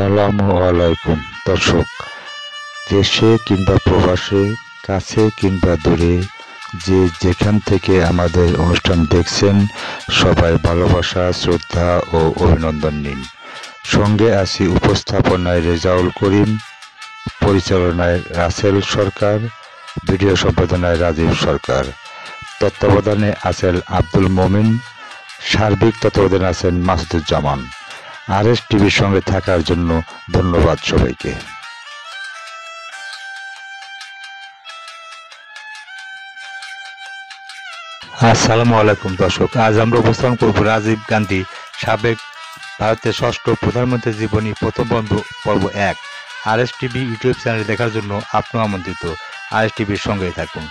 আসসালামু আলাইকুম দর্শক, দেশে কিংবা প্রবাসে, কাছে কিংবা দূরে, যে যেখান থেকে আমাদের অনুষ্ঠান দেখছেন, সবাই ভালোবাসা, শ্রদ্ধা ও অভিনন্দন নিন। সঙ্গে আছি উপস্থাপনায় রেজাউল করিম, পরিচালনায় রাসেল সরকার, ভিডিও সম্পাদনায় রাজীব সরকার, তত্ত্বাবধানে আছেন আব্দুল মমিন, সার্বিক তত্ত্বাবধানে আছেন মাসুদুজ্জামান। আরএস টিভির সঙ্গে থাকার জন্য ধন্যবাদ সবাইকে। আসসালামু আলাইকুম দর্শক, আজ আমরা উপস্থাপন করব রাজীব গান্ধী, সাবেক ভারতের ষষ্ঠ প্রধানমন্ত্রীর জীবনী, প্রথম বন্ধু পর্ব 1। আরএস টিভি ইউটিউব চ্যানেলে দেখার জন্য আপনিও আমন্ত্রিত। আরএস টিভির সঙ্গেই থাকুন।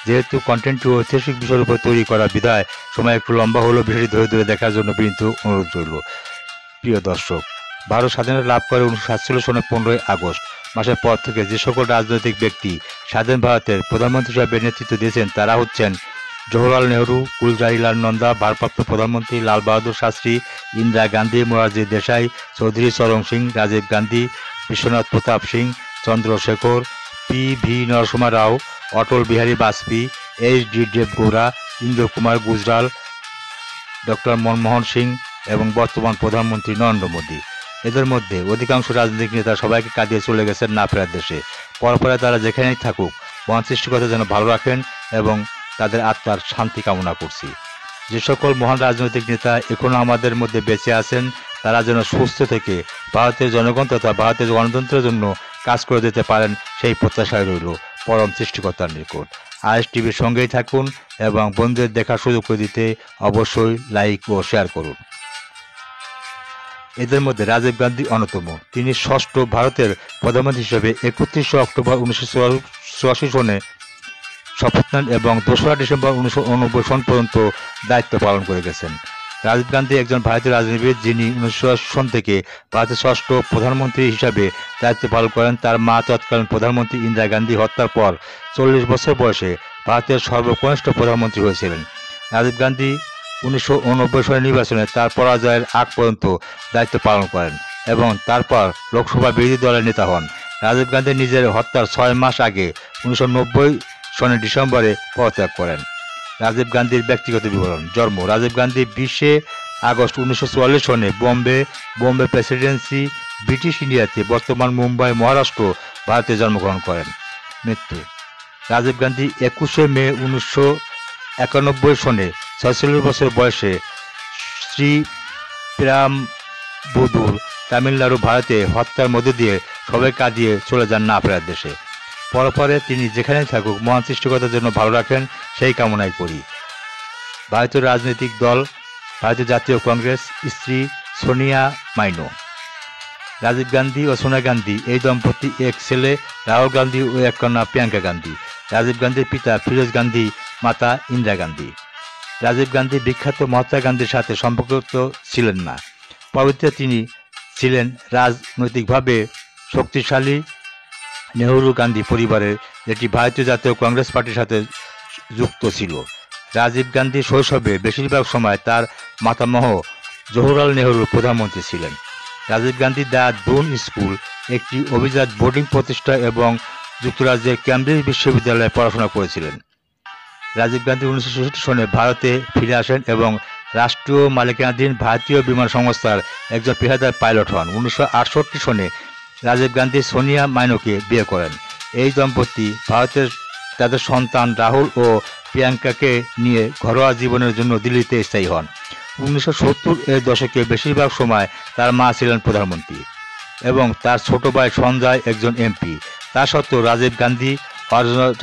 যেহেতু কন্টেন্টটি ঐতিহাসিক বিষয়ের উপর তৈরি করা বিধায় সময় একটু লম্বা হলেও বিষয়টি ধরে ধরে দেখার জন্য বিনীত অনুরোধ রইল। প্রিয় দর্শক, ভারত স্বাধীনতা লাভ করে 1947 সনের 15ই আগস্ট মাসের পর থেকে যে সকল রাজনৈতিক ব্যক্তি স্বাধীন ভারতের প্রধানমন্ত্রী হিসাবে নেতৃত্ব দিয়েছেন তারা হচ্ছেন জওহরলাল নেহরু, গুলজারিলাল নন্দা, ভারপ্রাপ্ত প্রধানমন্ত্রী লাল বাহাদুর শাস্ত্রী, ইন্দিরা গান্ধী, মোরারজি দেশাই, চৌধুরী চরণ সিং, রাজীব গান্ধী, বিশ্বনাথ প্রতাপ সিং, চন্দ্রশেখর, পি.ভি. নরসিংহ রাও, অটল বিহারী বাজপেয়ী, এইচ.ডি. দেবগৌড়া, ইন্দ্র কুমার গুজরাল, ডক্টর মনমোহন সিং এবং বর্তমান প্রধানমন্ত্রী নরেন্দ্র মোদী। এদের মধ্যে অধিকাংশ রাজনৈতিক নেতা সবাইকে কাঁদিয়ে চলে গেছেন না ফেরার দেশে। পরপরে তারা যেখানেই থাকুক মহান সৃষ্টিকর্তা যেন ভালো রাখেন এবং তাদের আত্মার শান্তি কামনা করছি। যে সকল মহান রাজনৈতিক নেতা এখনো আমাদের মধ্যে বেঁচে আছেন তারা যেন সুস্থ থেকে ভারতের জনগণ তথা ভারতের গণতন্ত্রের জন্য কাজ করে দিতে পারেন সেই প্রত্যাশায় রইল পরম সৃষ্টিকর্তার নিকট। আরএস টিভির সঙ্গেই থাকুন এবং বন্ধুদের দেখার সুযোগ করে দিতে অবশ্যই লাইক ও শেয়ার করুন। এদের মধ্যে রাজীব গান্ধী অন্যতম। তিনি ষষ্ঠ ভারতের প্রধানমন্ত্রী হিসেবে 31 অক্টোবর 1984 সনে শপথ নেন এবং 2রা ডিসেম্বর 1989 সন পর্যন্ত দায়িত্ব পালন করে গেছেন। রাজীব গান্ধী একজন ভারতীয় রাজনীতিবিদ যিনি 1980 সন থেকে ভারতের ষষ্ঠ প্রধানমন্ত্রী হিসাবে দায়িত্ব পালন করেন। তার মা তৎকালীন প্রধানমন্ত্রী ইন্দিরা গান্ধী হত্যার পর 40 বছর বয়সে ভারতের সর্বকনিষ্ঠ প্রধানমন্ত্রী হয়েছিলেন। রাজীব গান্ধী 1989 সনের নির্বাচনে তার পরাজয়ের আগ পর্যন্ত দায়িত্ব পালন করেন এবং তারপর লোকসভা বিরোধী দলের নেতা হন। রাজীব গান্ধী নিজের হত্যার 6 মাস আগে 1990 সনের ডিসেম্বরে পদত্যাগ করেন। রাজীব গান্ধীর ব্যক্তিগত বিবরণ। জন্ম: রাজীব গান্ধী 20 আগস্ট 1944 সনে বোম্বে প্রেসিডেন্সি, ব্রিটিশ ইন্ডিয়াতে বর্তমান মুম্বাই, মহারাষ্ট্র, ভারতে জন্মগ্রহণ করেন। মৃত্যু: রাজীব গান্ধী 21 মে 1991 সনে 46 বছর বয়সে শ্রীপেরাম্বুদুর, তামিলনাড়ু, ভারতে হত্যার মধ্য দিয়ে সবাই কাঁদিয়ে চলে যান না ফেরার দেশে। পরপরে তিনি যেখানেই থাকুক মহান সৃষ্টিকর্তার জন্য ভালো রাখেন সেই কামনাই করি। ভারতীয় রাজনৈতিক দল: ভারতীয় জাতীয় কংগ্রেস। স্ত্রী: সোনিয়া মাইনো। রাজীব গান্ধী ও সোনিয়া গান্ধী এই দম্পতি এক ছেলে রাহুল গান্ধী ও এক কন্যা প্রিয়াঙ্কা গান্ধী। রাজীব গান্ধীর পিতা ফিরোজ গান্ধী, মাতা ইন্দিরা গান্ধী। রাজীব গান্ধী বিখ্যাত মহাত্মা গান্ধীর সাথে সম্পর্কিত ছিলেন না। পরবর্তীতে তিনি ছিলেন রাজনৈতিকভাবে শক্তিশালী নেহরু গান্ধী পরিবারের, যেটি ভারতীয় জাতীয় কংগ্রেস পার্টির সাথে যুক্ত ছিল। রাজীব গান্ধী শৈশবে বেশিরভাগ সময় তার মাতামহ জওহরলাল নেহরু প্রধানমন্ত্রী ছিলেন। রাজীব গান্ধী দ্য ডুন স্কুল, একটি অভিজাত বোর্ডিং প্রতিষ্ঠা এবং যুক্তরাজ্যের কেমব্রিজ বিশ্ববিদ্যালয়ে পড়াশোনা করেছিলেন। রাজীব গান্ধী 1966 সনে ভারতে ফিরে আসেন এবং রাষ্ট্রীয় মালিকানাধীন ভারতীয় বিমান সংস্থার একজন পেশাদার পাইলট হন। 1968 সনে রাজীব গান্ধী সোনিয়া মাইনোকে বিয়ে করেন। এই দম্পতি ভারতের তাদের সন্তান রাহুল ও প্রিয়াঙ্কাকে নিয়ে ঘরোয়া জীবনের জন্য দিল্লিতে স্থায়ী হন। 1970 এর দশকে বেশিরভাগ সময় তার মা ছিলেন প্রধানমন্ত্রী এবং তার ছোট ভাই সঞ্জয় একজন এমপি। তা সত্ত্বেও রাজীব গান্ধী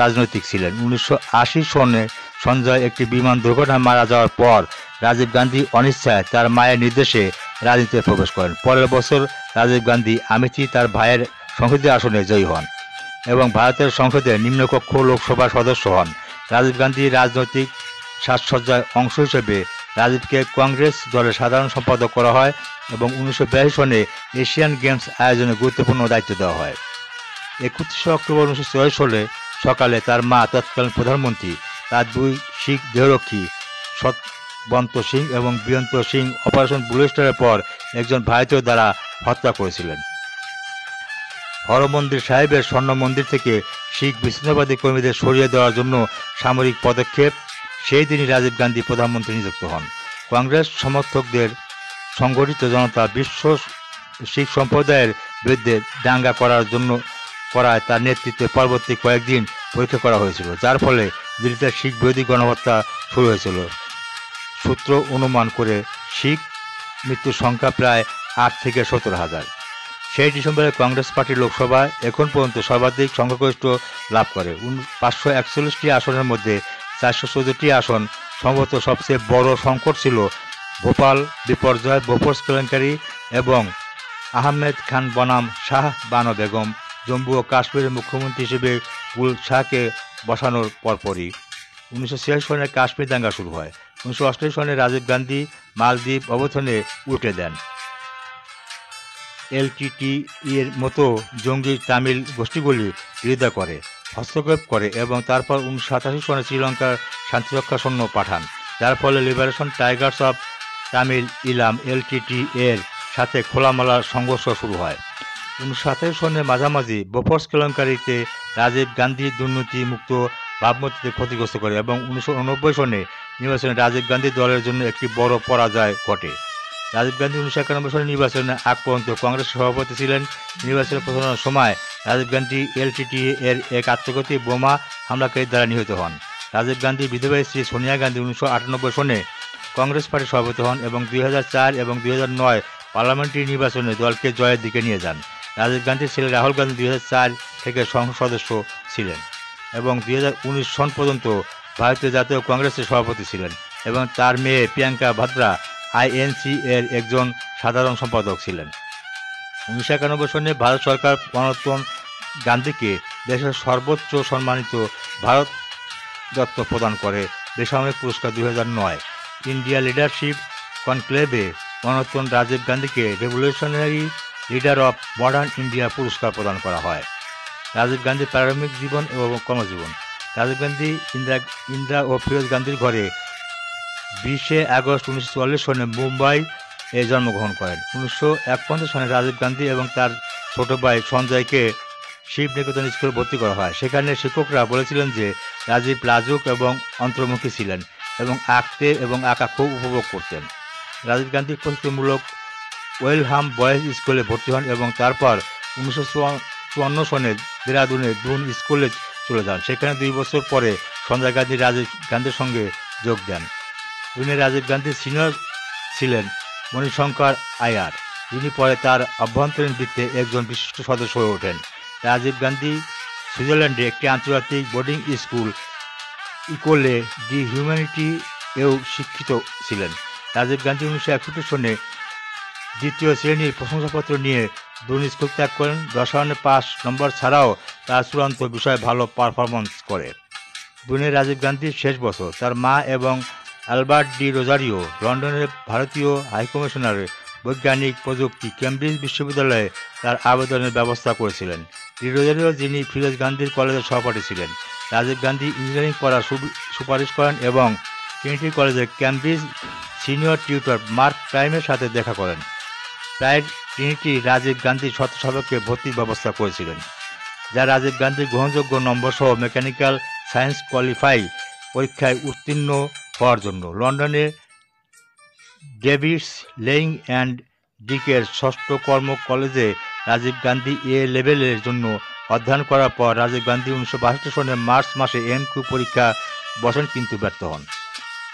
রাজনৈতিক ছিলেন। 1980 সনে সঞ্জয় একটি বিমান দুর্ঘটনায় মারা যাওয়ার পর রাজীব গান্ধী অনিচ্ছায় তার মায়ের নির্দেশে রাজনীতিতে প্রবেশ করেন। পরের বছর রাজীব গান্ধী আমেথি তার ভাইয়ের সংসদীয় আসনে জয়ী হন এবং ভারতের সংসদের নিম্নকক্ষ লোকসভার সদস্য হন। রাজীব গান্ধী রাজনৈতিক সাজসজ্জার অংশ হিসেবে রাজীবকে কংগ্রেস দলের সাধারণ সম্পাদক করা হয় এবং 1982 সনে এশিয়ান গেমস আয়োজনে গুরুত্বপূর্ণ দায়িত্ব দেওয়া হয়। 31 অক্টোবর 1946 সালে সকালে তার মা তৎকালীন প্রধানমন্ত্রী তার 2 শিখ দেহরক্ষী সতবন্ত সিং এবং বীরেন্দ্র সিং অপারেশন ব্লু স্টারের পর একজন ভারতীয় দ্বারা হত্যা করেছিলেন। হরমন্দির সাহেবের স্বর্ণ মন্দির থেকে শিখ বিচ্ছিন্নতাবাদী কর্মীদের সরিয়ে দেওয়ার জন্য সামরিক পদক্ষেপ, সেই দিনই রাজীব গান্ধী প্রধানমন্ত্রী নিযুক্ত হন। কংগ্রেস সমর্থকদের সংগঠিত জনতা বিশ্ব শিখ সম্প্রদায়ের বিরুদ্ধে দাঙ্গা করায় তার নেতৃত্বে পরবর্তী কয়েকদিন পরীক্ষা করা হয়েছিল, যার ফলে দিল্লিতে শিখ বিরোধী গণহত্যা শুরু হয়েছিল। সূত্র অনুমান করে শিখ মৃত্যুর সংখ্যা প্রায় 8 থেকে 17,000। সেই ডিসেম্বরে কংগ্রেস পার্টি লোকসভায় এখন পর্যন্ত সর্বাধিক সংখ্যাগরিষ্ঠ লাভ করে। 541টি আসনের মধ্যে 414টি আসন। সম্ভবত সবচেয়ে বড় সংকট ছিল ভোপাল বিপর্যয়, বোফোর্স কেলেঙ্কারি এবং আহমেদ খান বনাম শাহ বানো বেগম জম্মু ও কাশ্মীরের মুখ্যমন্ত্রী হিসেবে কুল শাহকে বসানোর পরপরই 1986 সনে কাশ্মীর দাঙ্গা শুরু হয়। 1988 সনে রাজীব গান্ধী মালদ্বীপ অবস্থানে উল্টে দেন। এলটিটি এর মতো জঙ্গি তামিল গোষ্ঠীগুলি বিরোধিতা করে, হস্তক্ষেপ করে এবং তারপর 1987 সনে শ্রীলঙ্কার শান্তিরক্ষা সৈন্য পাঠান, যার ফলে liberation tigers of Tamil Eelam LTTE এর সাথে খোলামেলা সংঘর্ষ শুরু হয়। 1987 সনের মাঝামাঝি বোফোর্স কেলেঙ্কারিতে রাজীব গান্ধী দুর্নীতি মুক্ত ভাবমূর্তিতে ক্ষতিগ্রস্ত করে এবং 1989 সনে নির্বাচনে রাজীব গান্ধী দলের জন্য একটি বড় পরাজয় ঘটে। রাজীব গান্ধী 1991 সনের নির্বাচনে আগ পর্যন্ত কংগ্রেস সভাপতি ছিলেন। নির্বাচনের প্রচারণার সময় রাজীব গান্ধী এলটিটি এর এক আত্মঘাতী বোমা হামলাকারীর দ্বারা নিহত হন। রাজীব গান্ধী বিধবা স্ত্রী সোনিয়া গান্ধী 1998 সনে কংগ্রেস পার্টির সভাপতি হন এবং 2004 এবং 2009 পার্লামেন্টারি নির্বাচনে দলকে জয়ের দিকে নিয়ে যান। রাজীব গান্ধীর ছেলে রাহুল গান্ধী 2004 থেকে সংসদ সদস্য ছিলেন এবং 2019 সন পর্যন্ত ভারতীয় জাতীয় কংগ্রেসের সভাপতি ছিলেন এবং তার মেয়ে প্রিয়াঙ্কা ভাদ্রা আইএনসি এর একজন সাধারণ সম্পাদক ছিলেন। 1991 সনে ভারত সরকার মহাত্মা গান্ধীকে দেশের সর্বোচ্চ সম্মানিত ভারত রত্ন প্রদান করে। বেসামরিক পুরস্কার 2009 ইন্ডিয়া লিডারশিপ কনক্লেভে মহাত্মা রাজীব গান্ধীকে revolutionary leader of modern India পুরস্কার প্রদান করা হয়। রাজীব গান্ধীর প্রারম্ভিক জীবন এবং কর্মজীবন। রাজীব গান্ধী ইন্দিরা ও ফিরোজ গান্ধীর ঘরে 20 আগস্ট 1944 সনে মুম্বাই এ জন্মগ্রহণ করেন। 1951 সনে রাজীব গান্ধী এবং তার ছোট ভাই সঞ্জয়কে শিব নিকেতন স্কুলে ভর্তি করা হয়। সেখানে শিক্ষকরা বলেছিলেন যে রাজীব লাজুক এবং অন্তর্মুখী ছিলেন এবং আঁকতে এবং আঁকা খুব উপভোগ করতেন। রাজীব গান্ধী প্রস্তুতিমূলক ওয়েলহাম বয়েজ স্কুলে ভর্তি হন এবং তারপর 1954 সনে দেরাদুনে দুন স্কুলে চলে যান। সেখানে 2 বছর পরে সঞ্জয় গান্ধী রাজীব গান্ধীর সঙ্গে যোগ দেন। দুনে রাজীব গান্ধী সিনিয়র ছিলেন মণিশঙ্কর আয়ার, যিনি পরে তার অভ্যন্তরীণ বৃত্তে একজন বিশিষ্ট সদস্য হয়ে ওঠেন। রাজীব গান্ধী সুইজারল্যান্ডে একটি আন্তর্জাতিক বোর্ডিং স্কুল ইকোলে ডি হিউম্যানিটি এও শিক্ষিত ছিলেন। রাজীব গান্ধী 1961 সনে 2য় শ্রেণীর প্রশংসাপত্র নিয়ে দুন স্কুল ত্যাগ করেন। রসায়নে 5 নম্বর ছাড়াও তার চূড়ান্ত বিষয়ে ভালো পারফরমেন্স করে। দুনে রাজীব গান্ধীর শেষ বছর তার মা এবং অ্যালবার্ট ডি রোজারিও লন্ডনের ভারতীয় হাইকমিশনার বৈজ্ঞানিক প্রযুক্তি কেমব্রিজ বিশ্ববিদ্যালয়ে তার আবেদনের ব্যবস্থা করেছিলেন। ডি রোজারিও, যিনি ফিরোজ গান্ধীর কলেজের সহপাঠী ছিলেন, রাজীব গান্ধী ইঞ্জিনিয়ারিং পড়ার সুপারিশ করেন এবং ট্রিনিটি কলেজের কেমব্রিজ সিনিয়র টিউটর মার্ক প্রাইমের সাথে দেখা করেন। প্রায় ট্রিনিটি রাজীব গান্ধী ছাত্রসভাকে ভর্তির ব্যবস্থা করেছিলেন, যা রাজীব গান্ধীর গ্রহণযোগ্য নম্বর সহ মেকানিক্যাল সায়েন্স কোয়ালিফাই পরীক্ষায় উত্তীর্ণ হওয়ার জন্য। লন্ডনে ডেভিডস লেইং অ্যান্ড ডিকের 6ষ্ঠ কর্ম কলেজে রাজীব গান্ধী এ লেভেলের জন্য অধ্যয়ন করার পর রাজীব গান্ধী 1962 সনের মার্চ মাসে এমকিউ পরীক্ষা বসেন কিন্তু ব্যর্থ হন।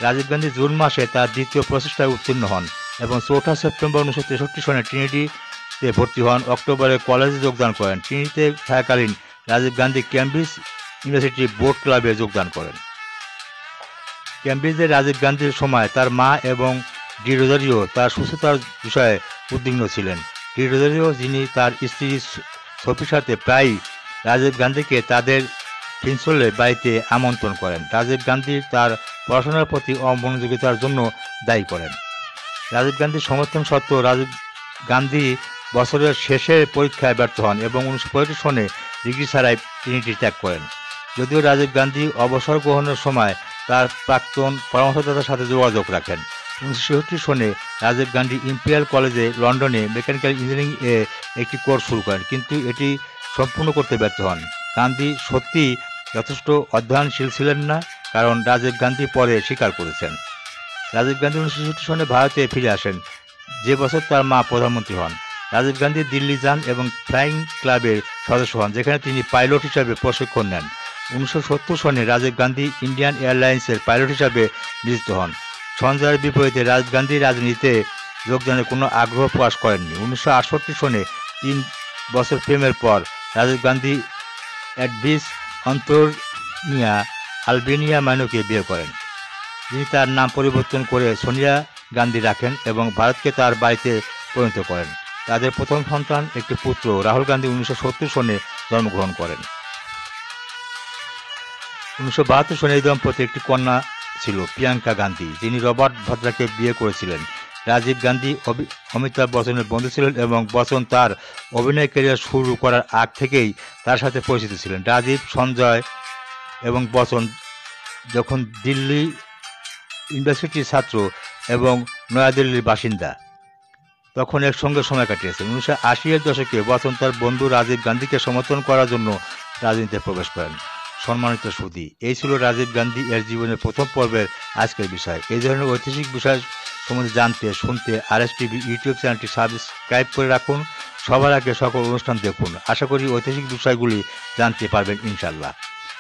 রাজীব গান্ধী জুন মাসে তার দ্বিতীয় প্রচেষ্টায় উত্তীর্ণ হন এবং 4 সেপ্টেম্বর 1963 সনে ট্রিনিটিতে ভর্তি হন। অক্টোবরে কলেজে যোগদান করেন। ট্রিনিটিতে থাকাকালীন Rajiv Gandhi Cambridge university board ক্লাবে যোগদান করেন। কেমব্রিজে রাজীব গান্ধীর সময় তার মা এবং ডি রোজারিও তার সুস্থতার বিষয়ে উদ্বিগ্ন ছিলেন। ডি রোজারিও, যিনি তার স্ত্রী সোফির সাথে প্রায়ই রাজীব গান্ধীকে তাদের ফিনসলে বাড়িতে আমন্ত্রণ করেন, রাজীব গান্ধী তার পড়াশোনার প্রতি অমনোযোগিতার জন্য দায়ী করেন। রাজীব গান্ধীর সমর্থন সত্ত্বেও রাজীব গান্ধী বছরের শেষে পরীক্ষায় ব্যর্থ হন এবং 1965 সনে ডিগ্রি ছাড়াই ট্রিনিটি ত্যাগ করেন। যদিও রাজীব গান্ধী অবসর গ্রহণের সময় তার প্রাক্তন পরামর্শদাতার সাথে যোগাযোগ রাখেন। 1966 সনে রাজীব গান্ধী ইম্পেরিয়াল কলেজে লন্ডনে মেকানিক্যাল ইঞ্জিনিয়ারিং এ একটি কোর্স শুরু করেন, কিন্তু এটি সম্পূর্ণ করতে ব্যর্থ হন। গান্ধী সত্যিই যথেষ্ট অধ্যয়নশীল ছিলেন না, কারণ রাজীব গান্ধী পরে স্বীকার করেছেন। রাজীব গান্ধী 1966 সনে ভারতে ফিরে আসেন, যে বছর তার মা প্রধানমন্ত্রী হন। রাজীব গান্ধী দিল্লি যান এবং ফ্লাইং ক্লাবের সদস্য হন, যেখানে তিনি পাইলট হিসাবে প্রশিক্ষণ নেন। 1970 সনে রাজীব গান্ধী ইন্ডিয়ান এয়ারলাইন্সের পাইলট হিসাবে নিযুক্ত হন। সঞ্জয়ের বিপরীতে রাজীব গান্ধী রাজনীতিতে যোগদানের কোনো আগ্রহ প্রকাশ করেননি। 1968 সনে 3 বছর প্রেমের পর রাজীব গান্ধী অ্যাডভিস অন্তোনিয়া আলবেনিয়া মাইনোকে বিয়ে করেন, যিনি তার নাম পরিবর্তন করে সোনিয়া গান্ধী রাখেন এবং ভারতকে তার বাড়িতে পরিণত করেন। তাদের প্রথম সন্তান একটি পুত্র রাহুল গান্ধী 1970 সনে জন্মগ্রহণ করেন। 1972 সনে এই দম্পতির একটি কন্যা ছিল, প্রিয়াঙ্কা গান্ধী, যিনি রবার্ট ভদ্রাকে বিয়ে করেছিলেন। রাজীব গান্ধী অমিতাভ বচ্চনের বন্ধু ছিলেন এবং বচ্চন তার অভিনয় ক্যারিয়ার শুরু করার আগ থেকেই তার সাথে পরিচিত ছিলেন। রাজীব, সঞ্জয় এবং বচ্চন যখন দিল্লি ইউনিভার্সিটির ছাত্র এবং নয়াদিল্লির বাসিন্দা, তখন একসঙ্গে সময় কাটিয়েছেন। 1980-এর দশকে বচ্চন তার বন্ধু রাজীব গান্ধীকে সমর্থন করার জন্য রাজনীতিতে প্রবেশ করেন। সম্মানিত সুধী, এই ছিল রাজীব গান্ধী এর জীবনের প্রথম পর্বের আজকের বিষয়। এই ধরনের ঐতিহাসিক বিষয় সম্বন্ধে জানতে শুনতে RSTV ইউটিউব চ্যানেলটি সাবস্ক্রাইব করে রাখুন। সবার আগে সকল অনুষ্ঠান দেখুন। আশা করি ঐতিহাসিক বিষয়গুলি জানতে পারবেন ইনশাল্লাহ।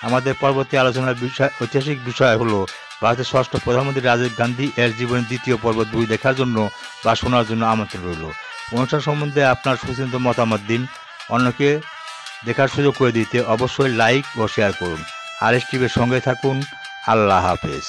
আমাদের পরবর্তী আলোচনার ঐতিহাসিক বিষয় হলো ভারতের ষষ্ঠ প্রধানমন্ত্রী রাজীব গান্ধী এর জীবনের দ্বিতীয় পর্ব 2 দেখার জন্য বা শোনার জন্য আমন্ত্রণ রইল। অনুষ্ঠান সম্বন্ধে আপনার সুচিন্তিত মতামত দিন। অন্যকে দেখার সুযোগ করে দিতে অবশ্যই লাইক ও শেয়ার করুন। RSTVর সঙ্গে থাকুন। আল্লাহ হাফেজ।